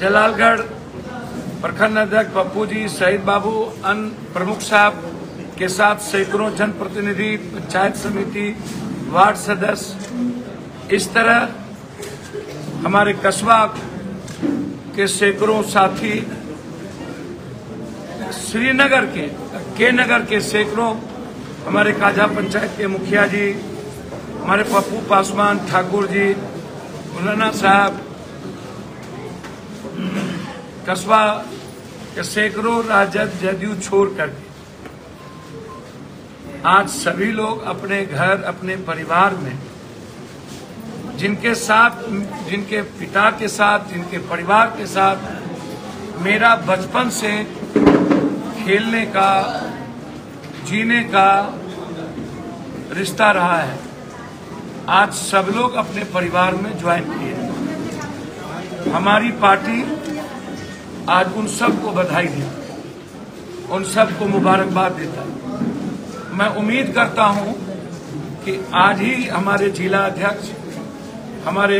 जलालगढ़ प्रखंड अध्यक्ष पप्पू जी, शहीद बाबू, अन्य प्रमुख साहब के साथ सैकड़ों जनप्रतिनिधि, पंचायत समिति, वार्ड सदस्य, इस तरह हमारे कस्बा के सैकड़ों साथी, श्रीनगर के नगर के सैकड़ों, हमारे काजा पंचायत के मुखिया जी, हमारे पप्पू पासवान ठाकुर जी, मौलाना साहब, कस्बा के सैकड़ों राजद जदयू छोड़ करके आज सभी लोग अपने घर, अपने परिवार में, जिनके साथ, जिनके पिता के साथ, जिनके परिवार के साथ मेरा बचपन से खेलने का, जीने का रिश्ता रहा है, आज सब लोग अपने परिवार में ज्वाइन किए। हमारी पार्टी आज उन सबको बधाई देती, उन सबको मुबारकबाद देता है। मैं उम्मीद करता हूं कि आज ही हमारे जिला अध्यक्ष, हमारे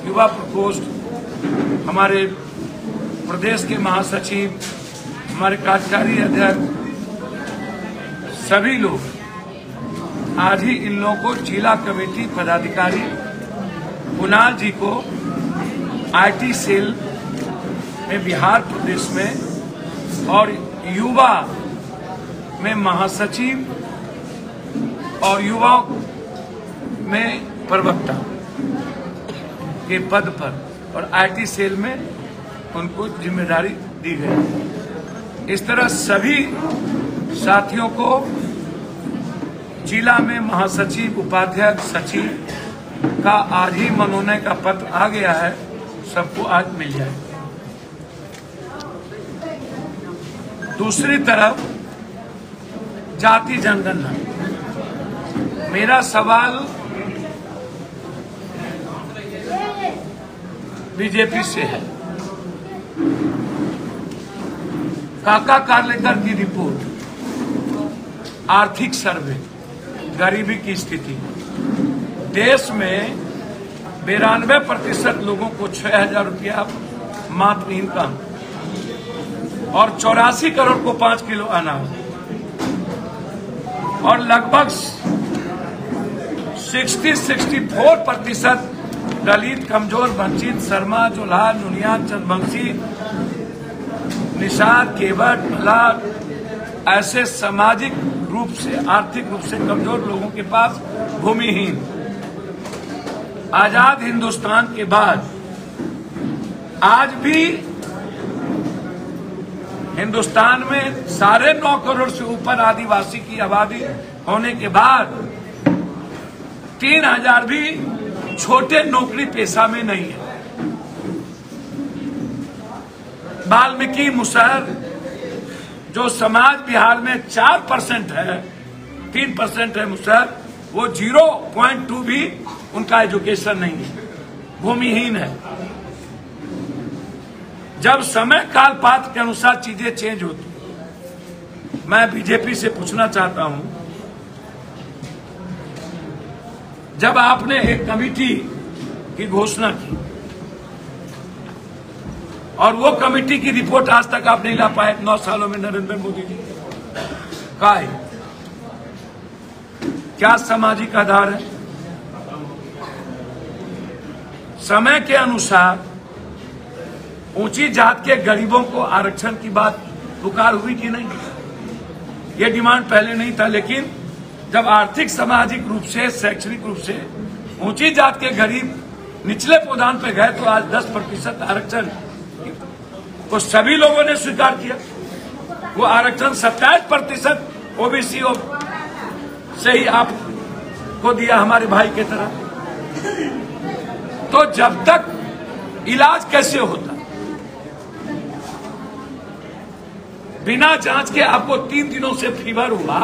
युवा प्रकोष्ठ, हमारे प्रदेश के महासचिव, हमारे कार्यकारी अध्यक्ष, सभी लोग आज ही इन लोगों को जिला कमेटी पदाधिकारी कुणाल जी को आईटी सेल में बिहार प्रदेश में और युवा में महासचिव और युवाओं में प्रवक्ता के पद पर और आईटी सेल में उनको जिम्मेदारी दी गई। इस तरह सभी साथियों को जिला में महासचिव, उपाध्यक्ष, सचिव का आज ही मनोनयन का पत्र आ गया है, सबको आज मिल जाए। दूसरी तरफ जाति जनगणना, मेरा सवाल बीजेपी से है। काका कार्लेकर की रिपोर्ट, आर्थिक सर्वे, गरीबी की स्थिति, देश में 92% लोगों को 6,000 रुपया मात्र इनकम और 84 करोड़ को 5 किलो अनाज और लगभग 64% दलित, कमजोर, वंचित, शर्मा, जोल्हा, नुनिया, चंदवंशी, निषाद, केवट, मल्लाह, ऐसे सामाजिक रूप से, आर्थिक रूप से कमजोर लोगों के पास भूमिहीन। आजाद हिंदुस्तान के बाद आज भी हिंदुस्तान में 9.5 करोड़ से ऊपर आदिवासी की आबादी होने के बाद 3,000 भी छोटे नौकरी पेशा में नहीं है। वाल्मीकि मुसहर जो समाज बिहार में 4% है, 3% है मुसहर, वो 0.2 भी उनका एजुकेशन नहीं है, भूमिहीन है। जब समय काल पात्र के अनुसार चीजें चेंज होती, मैं बीजेपी से पूछना चाहता हूं, जब आपने एक कमेटी की घोषणा की और वो कमेटी की रिपोर्ट आज तक आप नहीं ला पाए 9 सालों में नरेंद्र मोदी जी का है, क्या सामाजिक आधार है? समय के अनुसार ऊंची जात के गरीबों को आरक्षण की बात पुकार हुई कि नहीं? ये डिमांड पहले नहीं था, लेकिन जब आर्थिक, सामाजिक रूप से, शैक्षणिक रूप से ऊंची जात के गरीब निचले पदान पे गए तो आज 10% आरक्षण को सभी लोगों ने स्वीकार किया। वो आरक्षण 27% ओबीसी से ही आपको दिया, हमारे भाई की तरह। तो जब तक इलाज कैसे होता? बिना जांच के आपको 3 दिनों से फीवर हुआ,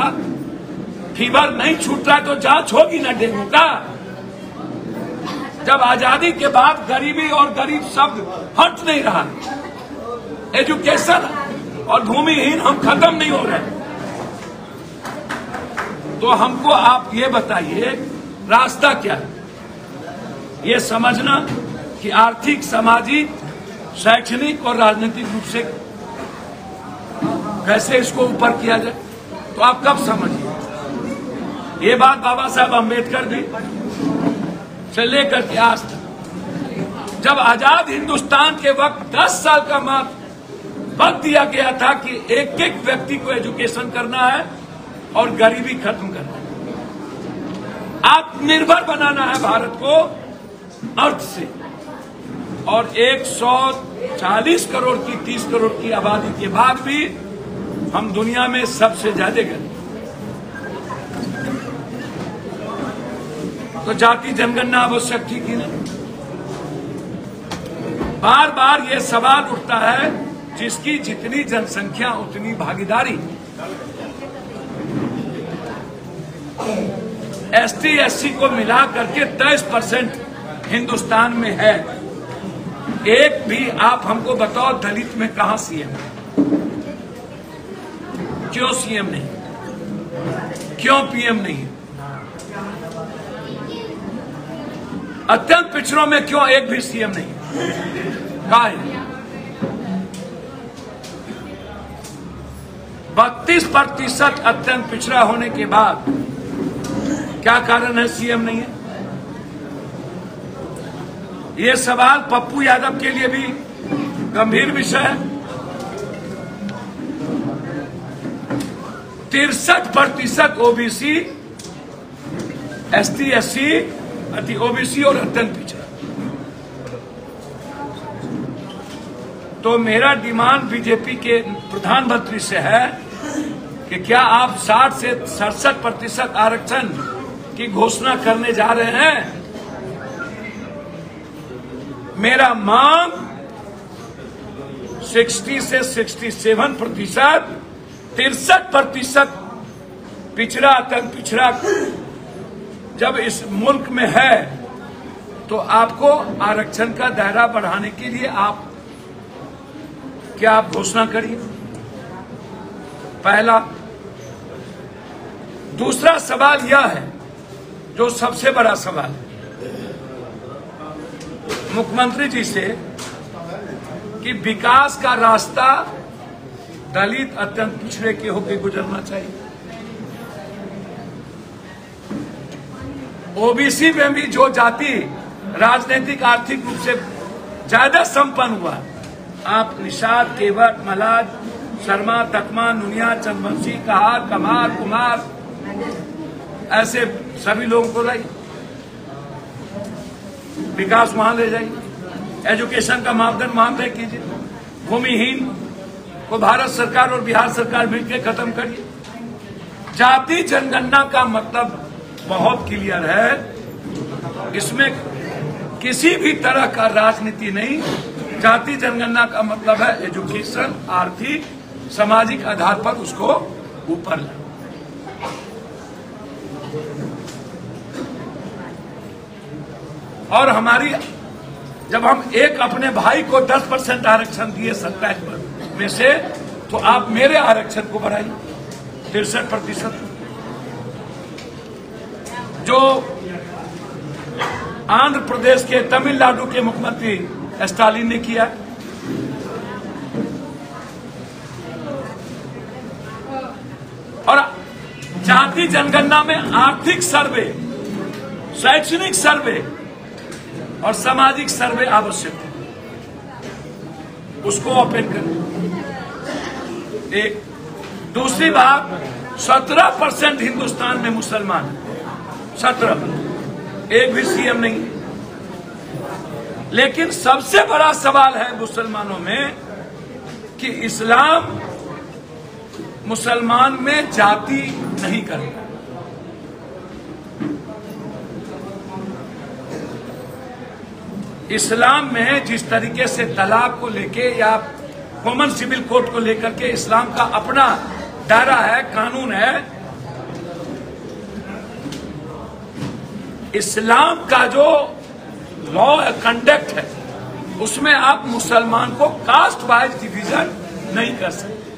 फीवर नहीं छूट रहा तो जांच होगी ना डेंगू का? जब आजादी के बाद गरीबी और गरीब शब्द हट नहीं रहा, एजुकेशन और भूमिहीन हम खत्म नहीं हो रहे, तो हमको आप ये बताइए रास्ता क्या है? ये समझना कि आर्थिक, सामाजिक शैक्षणिक और राजनीतिक रूप से कैसे इसको ऊपर किया जाए, तो आप कब समझिए। ये बात बाबा साहब अम्बेडकर भी से लेकर के आज तक, जब आजाद हिंदुस्तान के वक्त 10 साल का मात्र वक्त दिया गया था कि एक एक व्यक्ति को एजुकेशन करना है और गरीबी खत्म करना है, आत्मनिर्भर बनाना है भारत को अर्थ से, और 140 करोड़ की 30 करोड़ की आबादी के बाद भी हम दुनिया में सबसे ज्यादा गरीब। तो जाति जनगणना आवश्यक थी कि नहीं। बार बार ये सवाल उठता है, जिसकी जितनी जनसंख्या उतनी भागीदारी। एसटी एससी को मिला करके 23% हिंदुस्तान में है। एक भी आप हमको बताओ दलित में कहां सीएम है? क्यों सीएम नहीं? क्यों पीएम नहीं? अत्यंत पिछड़ों में क्यों एक भी सीएम नहीं? कहा है 32% अत्यंत पिछड़ा होने के बाद क्या कारण है सीएम नहीं है? ये सवाल पप्पू यादव के लिए भी गंभीर विषय है। 63% ओबीसी, एसटी एससी, ओबीसी और अत्यंत पिछड़ा। तो मेरा डिमांड बीजेपी के प्रधानमंत्री से है कि क्या आप 60 से 67% आरक्षण की घोषणा करने जा रहे हैं? मेरा मांग 60 से 67%, 63% पिछड़ा अत्यंत पिछड़ा जब इस मुल्क में है, तो आपको आरक्षण का दायरा बढ़ाने के लिए आप घोषणा करिए। पहला। दूसरा सवाल यह है, जो सबसे बड़ा सवाल है मुख्यमंत्री जी से, कि विकास का रास्ता दलित अत्यंत पिछड़े के होकर गुजरना चाहिए। ओबीसी में भी जो जाति राजनीतिक आर्थिक रूप से ज्यादा संपन्न हुआ, आप निषाद, केवट, मलाज, शर्मा, तकमा, नुनिया, चंद्रवंशी, कहार, कमार, कुमार, ऐसे सभी लोगों को लाइए, विकास वहां ले जाइए। एजुकेशन का मापदंड वहां तय कीजिए। भूमिहीन को भारत सरकार और बिहार सरकार मिलकर खत्म करिए। जाति जनगणना का मतलब बहुत क्लियर है, इसमें किसी भी तरह का राजनीति नहीं। जाति जनगणना का मतलब है एजुकेशन, आर्थिक, सामाजिक आधार पर उसको ऊपर लाना। और हमारी, जब हम एक अपने भाई को 10% आरक्षण दिए 27 में से, तो आप मेरे आरक्षण को बढ़ाइए 63%। जो आंध्र प्रदेश के, तमिलनाडु के मुख्यमंत्री स्टालिन ने किया, और जाति जनगणना में आर्थिक सर्वे, शैक्षणिक सर्वे और सामाजिक सर्वे आवश्यक है, उसको ओपन करें। एक। दूसरी बात, 17% हिंदुस्तान में मुसलमान है, 17%, एक भी सीएम नहीं। लेकिन सबसे बड़ा सवाल है मुसलमानों में कि इस्लाम मुसलमान में जाति नहीं करता। इस्लाम में जिस तरीके से तलाक को लेके या कॉमन सिविल कोड को लेकर के इस्लाम का अपना दायरा है, कानून है, इस्लाम का जो लॉ कंडक्ट है, उसमें आप मुसलमान को कास्ट वाइज डिवीजन नहीं कर सकते।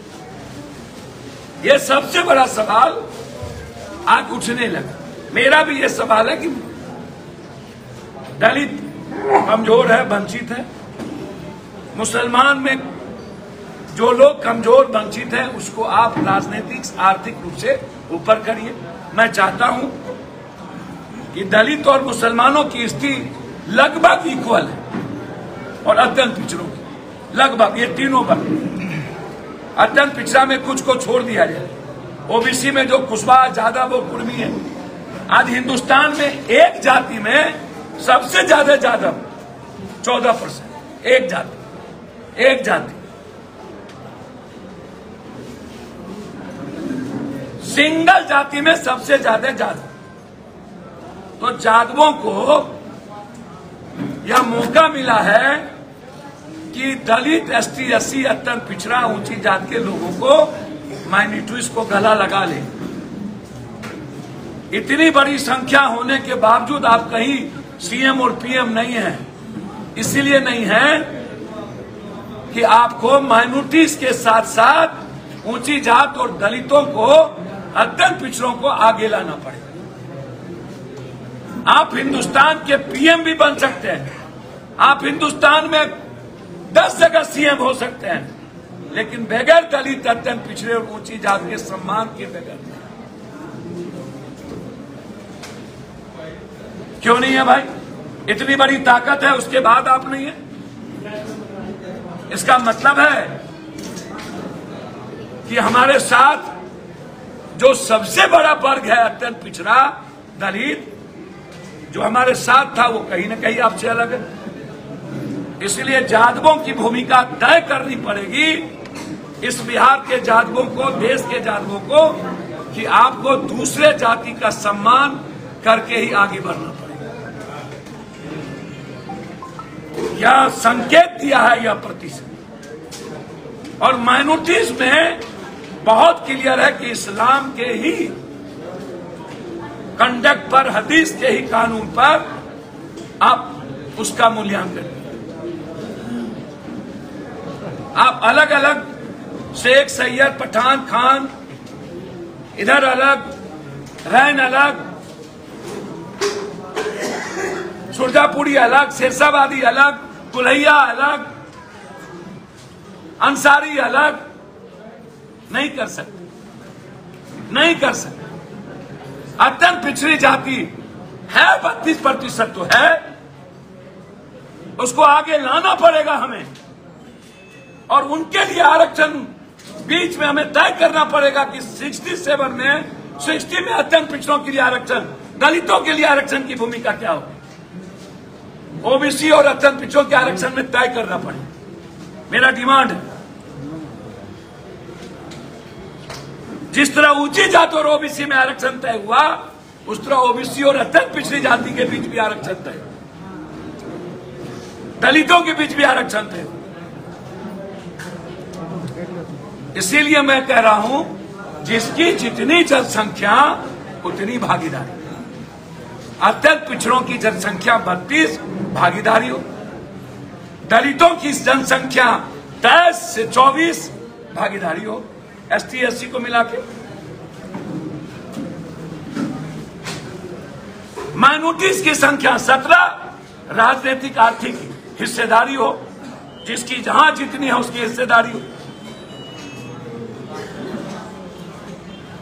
यह सबसे बड़ा सवाल आज उठने लगा। मेरा भी यह सवाल है कि दलित कमजोर है, वंचित है, मुसलमान में जो लोग कमजोर वंचित हैं उसको आप राजनीतिक आर्थिक रूप से ऊपर करिए। मैं चाहता हूं कि दलित और मुसलमानों की स्थिति लगभग इक्वल है और अत्यंत पिछड़ों की लगभग ये तीनों वर्ग। अत्यंत पिछड़ा में कुछ को छोड़ दिया जाए। ओबीसी में जो कुशवाहा यादव वो कुर्मी है। आज हिंदुस्तान में एक जाति में सबसे ज्यादा यादव 14%। एक जाति सिंगल जाति में सबसे ज्यादा यादव। तो यादवों को यह मौका मिला है कि दलित एसटी एससी अत्यंत पिछड़ा ऊंची जात के लोगों को माइनॉरिटीज को गला लगा ले। इतनी बड़ी संख्या होने के बावजूद आप कहीं सीएम और पीएम नहीं है। इसीलिए नहीं है कि आपको माइनॉरिटीज के साथ साथ ऊंची जात और दलितों को अत्यंत पिछड़ों को आगे लाना पड़ेगा। आप हिंदुस्तान के पीएम भी बन सकते हैं। आप हिंदुस्तान में 10 जगह सीएम हो सकते हैं, लेकिन बगैर दलित अत्यंत पिछड़े और ऊंची जात के सम्मान के बगैर क्यों नहीं है भाई? इतनी बड़ी ताकत है उसके बाद आप नहीं है। इसका मतलब है कि हमारे साथ जो सबसे बड़ा वर्ग है अत्यंत पिछड़ा दलित जो हमारे साथ था वो कहीं ना कहीं आपसे अलग है। इसलिए यादवों की भूमिका तय करनी पड़ेगी इस बिहार के यादवों को, देश के यादवों को, कि आपको दूसरे जाति का सम्मान करके ही आगे बढ़ना पड़ेगा। यह संकेत दिया है यह प्रतिशत। और माइनॉरिटीज में बहुत क्लियर है कि इस्लाम के ही कंडक्ट पर, हदीस के ही कानून पर आप उसका मूल्यांकन। आप अलग अलग शेख सैयद पठान खान इधर अलग, रैन अलग, सुरजापुरी अलग, शेरशाबादी अलग, कुल्हैया अलग, अंसारी अलग नहीं कर सकते, नहीं कर सकते। अत्यंत पिछड़ी जाति है 32% तो है, उसको आगे लाना पड़ेगा हमें। और उनके लिए आरक्षण बीच में हमें तय करना पड़ेगा कि 67 में 60 में अत्यंत पिछड़ों के लिए आरक्षण, दलितों के लिए आरक्षण की भूमिका क्या होगी, ओबीसी और अत्यंत पिछड़ों के आरक्षण में तय करना पड़ेगा। मेरा डिमांड है जिस तरह ऊंची जात और ओबीसी में आरक्षण तय हुआ उस तरह ओबीसी और अत्यंत पिछड़ी जाति के बीच भी आरक्षण तय, दलितों के बीच भी आरक्षण तय। इसीलिए मैं कह रहा हूं जिसकी जितनी जनसंख्या उतनी भागीदारी। अत्यंत पिछड़ों की जनसंख्या 32, भागीदारी हो। दलितों की जनसंख्या 10 से 24, भागीदारी हो। एसटी एससी को मिला के माइनॉरिटीज की संख्या 17, राजनीतिक आर्थिक हिस्सेदारी हो, जिसकी जहां जितनी है उसकी हिस्सेदारी हो।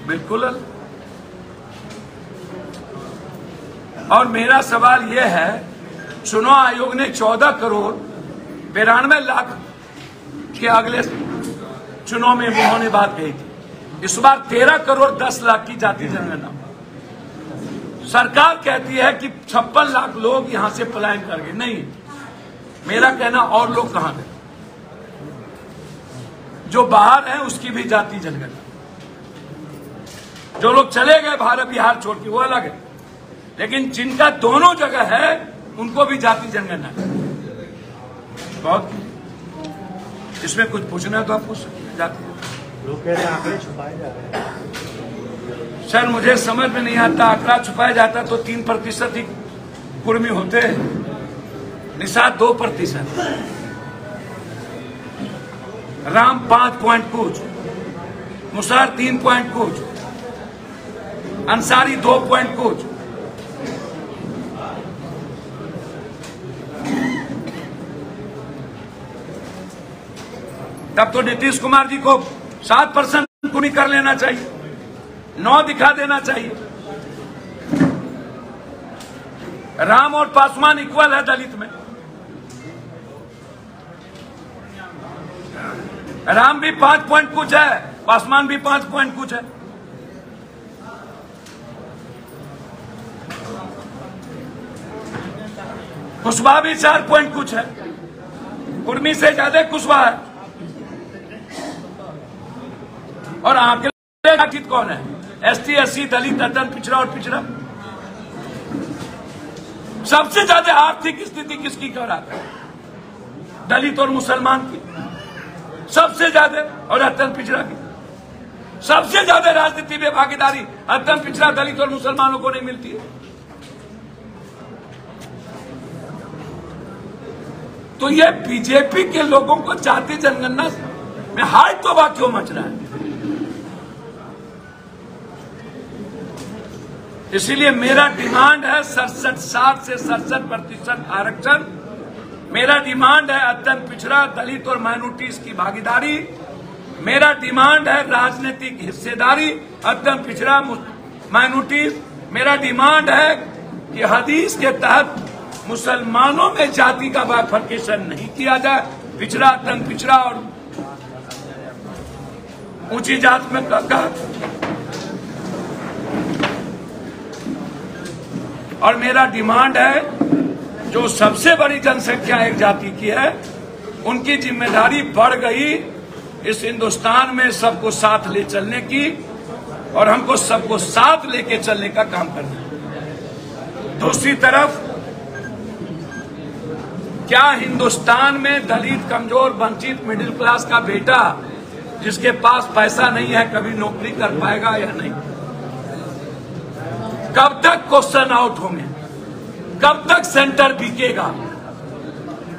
बिल्कुल। और मेरा सवाल यह है, चुनाव आयोग ने 14 करोड़ 92 लाख के अगले चुनाव में उन्होंने बात कही थी। इस बार 13 करोड़ 10 लाख की जाति जनगणना। सरकार कहती है कि 56 लाख लोग यहां से पलायन कर गए। नहीं, मेरा कहना और लोग कहां गए? जो बाहर हैं उसकी भी जाति जनगणना। जो लोग चले गए भारत बिहार छोड़ के वो अलग है, लेकिन जिनका दोनों जगह है उनको भी जाति जनगणना। बहुत इसमें कुछ पूछना है तो आप पूछ सकते हैं। जाति लोग कह रहे हैं आंकड़े छुपाए जा रहे हैं। सर मुझे समझ में नहीं आता, आंकड़ा छुपाया जाता तो 3% ही कुर्मी होते, निषाद 2%, राम 5 पॉइंट कुछ, मुसार 3 पॉइंट कुछ, अंसारी 2 पॉइंट कुछ। तब तो नीतीश कुमार जी को 7% को नहीं कर लेना चाहिए, 9 दिखा देना चाहिए। राम और पासवान इक्वल है दलित में। राम भी 5 पॉइंट कुछ है, पासवान भी 5 पॉइंट कुछ है। कुशवाहा भी 4 पॉइंट कुछ है, कुर्मी से ज्यादा कुशवाहा है। और आंकड़े कौन है? एसटी, एससी, दलित, अत्यंत पिछड़ा और पिछड़ा। सबसे ज्यादा आर्थिक स्थिति किसकी खराब है? दलित और मुसलमान की सबसे ज्यादा, और अत्यंत पिछड़ा की सबसे ज्यादा। राजनीति में भागीदारी अत्यंत पिछड़ा, दलित और मुसलमानों को नहीं मिलती है। तो ये बीजेपी के लोगों को जाति जनगणना में हाय तौबा क्यों मच रहा है? इसीलिए मेरा डिमांड है 60 से 67% आरक्षण। मेरा डिमांड है अत्यंत पिछड़ा, दलित और माइनॉरिटीज की भागीदारी। मेरा डिमांड है राजनीतिक हिस्सेदारी, अत्यंत पिछड़ा, माइनॉरिटीज। मेरा डिमांड है कि हदीस के तहत मुसलमानों में जाति का बाइफर्केशन नहीं किया जाए। पिछड़ा, अत्यंत पिछड़ा और ऊंची जात में कहा। और मेरा डिमांड है जो सबसे बड़ी जनसंख्या एक जाति की है, उनकी जिम्मेदारी बढ़ गई इस हिंदुस्तान में सबको साथ ले चलने की, और हमको सबको साथ लेके चलने का काम करना है। दूसरी तरफ क्या हिंदुस्तान में दलित, कमजोर, वंचित, मिडिल क्लास का बेटा जिसके पास पैसा नहीं है कभी नौकरी कर पाएगा या नहीं? कब तक क्वेश्चन आउट होंगे? कब तक सेंटर बिकेगा?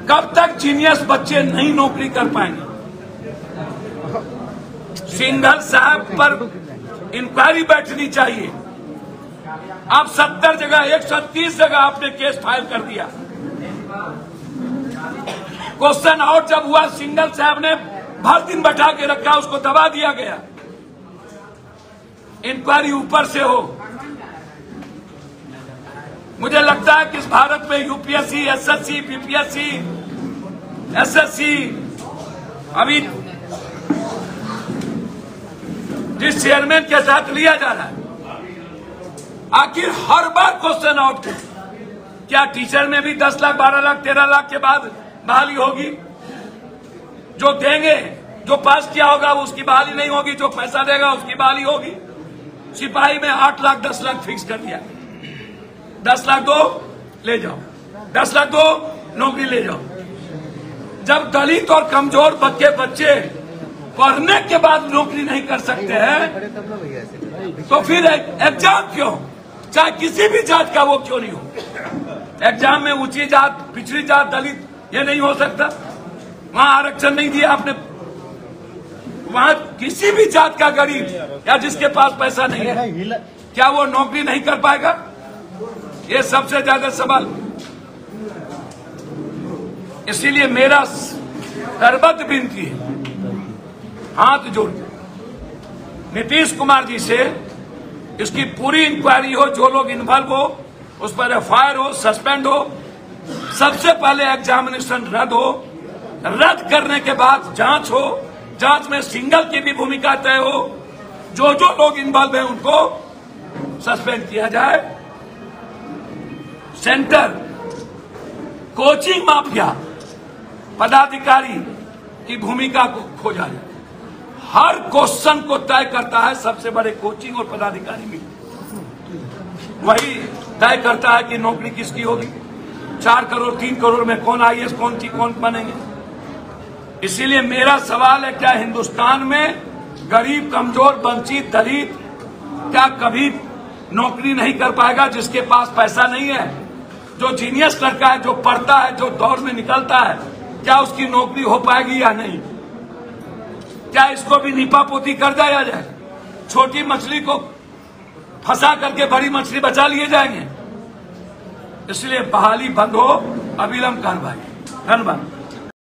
कब तक जीनियस बच्चे नहीं नौकरी कर पाएंगे? सिंघल साहब पर इंक्वायरी बैठनी चाहिए। आप 70 जगह 130 जगह आपने केस फाइल कर दिया। क्वेश्चन आउट जब हुआ, सिंघल साहब ने भर दिन बैठा के रखा, उसको दबा दिया गया। इंक्वायरी ऊपर से हो। मुझे लगता है कि इस भारत में यूपीएससी, एसएससी, बीपीएससी, एसएससी, अभी जिस चेयरमैन के साथ लिया जा रहा है, आखिर हर बार क्वेश्चन आउट। क्या टीचर में भी 10 लाख, 12 लाख, 13 लाख के बाद बहाली होगी? जो देंगे, जो पास किया होगा उसकी बहाली नहीं होगी, जो पैसा देगा उसकी बहाली होगी। सिपाही में 8 लाख, 10 लाख फिक्स कर दिया। 10 लाख दो, ले जाओ। 10 लाख दो, नौकरी ले जाओ। जब दलित और कमजोर बच्चे पढ़ने के बाद नौकरी नहीं कर सकते हैं, तो फिर एग्जाम क्यों? चाहे किसी भी जात का वो क्यों नहीं हो। एग्जाम में ऊंची जात, पिछड़ी जात, दलित, ये नहीं हो सकता। वहां आरक्षण नहीं दिया आपने। वहां किसी भी जात का गरीब या जिसके पास पैसा नहीं है, क्या वो नौकरी नहीं कर पाएगा? ये सबसे ज्यादा सवाल। इसीलिए मेरा करबद्ध विनती है, हाथ जोड़ नीतीश कुमार जी से, इसकी पूरी इंक्वायरी हो, जो लोग इन्वॉल्व हो उस पर एफआईआर हो, सस्पेंड हो। सबसे पहले एग्जामिनेशन रद्द हो, रद्द करने के बाद जांच हो, जांच में सिंघल की भी भूमिका तय हो। जो जो लोग इन्वॉल्व है उनको सस्पेंड किया जाए। सेंटर कोचिंग माफिया पदाधिकारी की भूमिका को खोजा जाए। हर क्वेश्चन को तय करता है सबसे बड़े कोचिंग और पदाधिकारी भी, वही तय करता है कि नौकरी किसकी होगी। 4 करोड़ 3 करोड़ में कौन आईएएस, कौन बनेंगे। इसीलिए मेरा सवाल है, क्या हिंदुस्तान में गरीब, कमजोर, वंचित, दलित क्या कभी नौकरी नहीं कर पाएगा? जिसके पास पैसा नहीं है, जो जीनियस लड़का है, जो पढ़ता है, जो दौड़ में निकलता है, क्या उसकी नौकरी हो पाएगी या नहीं? क्या इसको भी नीपा पोती कर दिया जाए? छोटी मछली को फंसा करके बड़ी मछली बचा लिए जाएंगे। इसलिए बहाली बंद हो, अविलंब कार्रवाई। धन्यवाद।